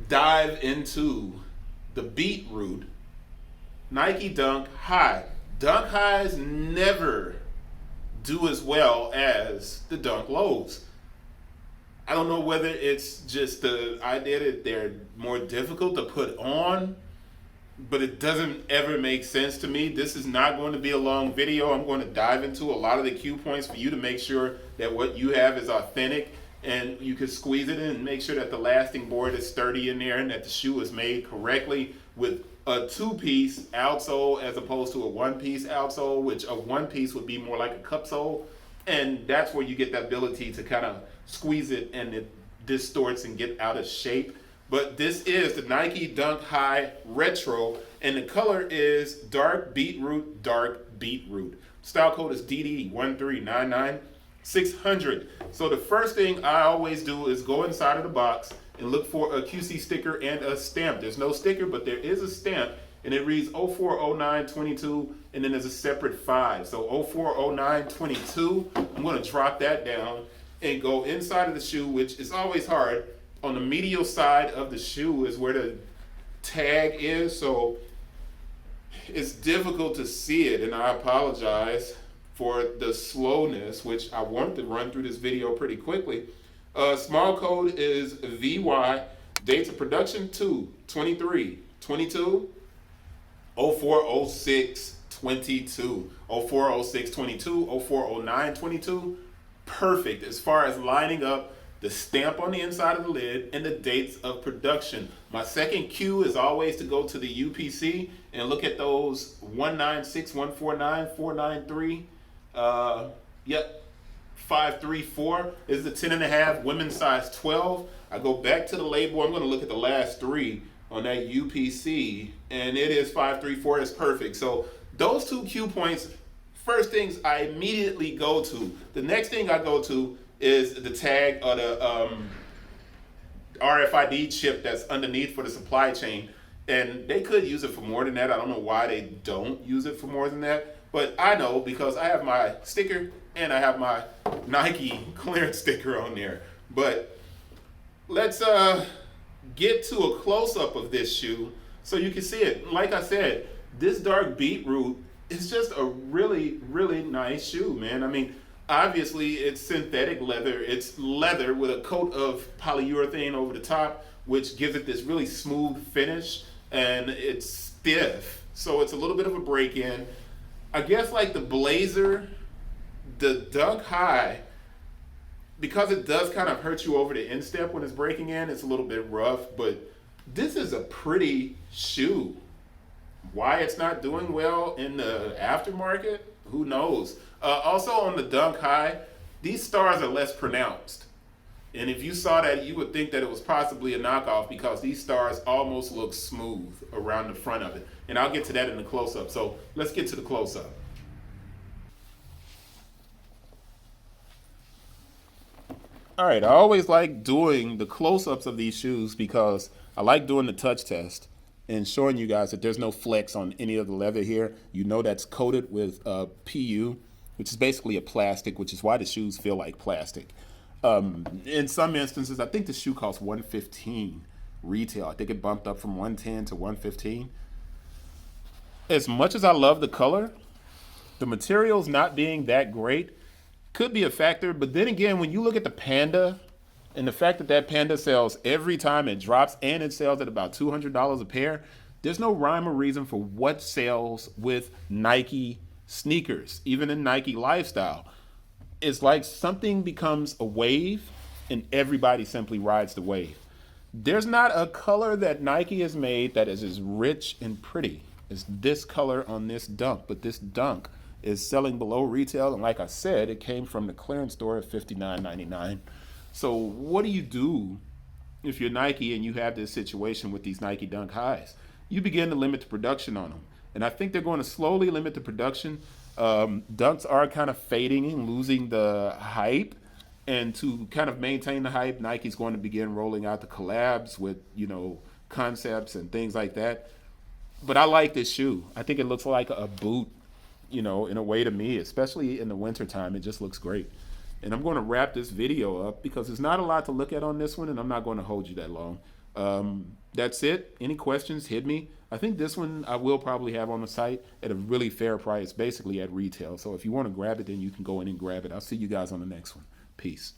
dive into the Beetroot Nike Dunk Hi. Dunk Highs never do as well as the Dunk Lows. I don't know whether it's just the idea that they're more difficult to put on, but it doesn't ever make sense to me. This is not going to be a long video. I'm going to dive into a lot of the cue points for you to make sure that what you have is authentic, and you can squeeze it in and make sure that the lasting board is sturdy in there and that the shoe is made correctly with a two-piece outsole as opposed to a one-piece outsole, which a one-piece would be more like a cup sole. And that's where you get the ability to kind of squeeze it and it distorts and get out of shape. But this is the Nike Dunk Hi Retro, and the color is dark beetroot, dark beetroot. Style code is DD1399-600. So the first thing I always do is go inside of the box and look for a QC sticker and a stamp. There's no sticker, but there is a stamp, and it reads 040922, and then there's a separate 5. So 040922, I'm going to drop that down and go inside of the shoe, which is always hard. On the medial side of the shoe is where the tag is, so it's difficult to see it, and I apologize for the slowness, which I wanted to run through this video pretty quickly. Small code is VY, dates of production 2/23/22, 0406/22, 0406/22, 0409/22. Perfect as far as lining up the stamp on the inside of the lid and the dates of production. My second cue is always to go to the UPC and look at those 196, 149, 493. Yep. 534 is the 10.5, women's size 12. I go back to the label. I'm going to look at the last 3 on that UPC, and it is 534. It's perfect. So those 2 cue points, first things I immediately go to. The next thing I go to is the tag or the RFID chip that's underneath for the supply chain. And they could use it for more than that. I don't know why they don't use it for more than that. But I know because I have my sticker and I have my Nike clearance sticker on there. But let's get to a close-up of this shoe so you can see it. Like I said, this dark beetroot is just a really, really nice shoe, man. I mean, obviously it's synthetic leather. It's leather with a coat of polyurethane over the top, which gives it this really smooth finish, and it's stiff. So it's a little bit of a break-in. I guess like the Blazer, the Dunk Hi, because it does kind of hurt you over the instep when it's breaking in, it's a little bit rough, but this is a pretty shoe. Why it's not doing well in the aftermarket, who knows? Also on the Dunk Hi, these stars are less pronounced. And if you saw that, you would think that it was possibly a knockoff because these stars almost look smooth around the front of it. And I'll get to that in the close-up. So let's get to the close-up. All right, I always like doing the close-ups of these shoes because I like doing the touch test and showing you guys that there's no flex on any of the leather here. You know that's coated with PU, which is basically a plastic, which is why the shoes feel like plastic. In some instances, I think the shoe costs $115 retail. I think it bumped up from $110 to $115. As much as I love the color, the materials not being that great could be a factor. But then again, when you look at the Panda and the fact that that Panda sells every time it drops and it sells at about $200 a pair, there's no rhyme or reason for what sells with Nike sneakers, even in Nike lifestyle. It's like something becomes a wave and everybody simply rides the wave. There's not a color that Nike has made that is as rich and pretty as this color on this Dunk, but this Dunk is selling below retail, and like I said, it came from the clearance store at $59.99. So what do you do if you're Nike and you have this situation with these Nike Dunk Highs? You begin to limit the production on them, and I think they're going to slowly limit the production. Dunks are kind of fading and losing the hype, and to kind of maintain the hype, Nike's going to begin rolling out the collabs with, concepts and things like that. But I like this shoe. I think it looks like a boot, in a way to me, especially in the wintertime. It just looks great. And I'm going to wrap this video up because there's not a lot to look at on this one, and I'm not going to hold you that long. That's it. Any questions, hit me. I think this one I will probably have on the site at a really fair price, basically at retail. So if you want to grab it, then you can go in and grab it. I'll see you guys on the next one. Peace.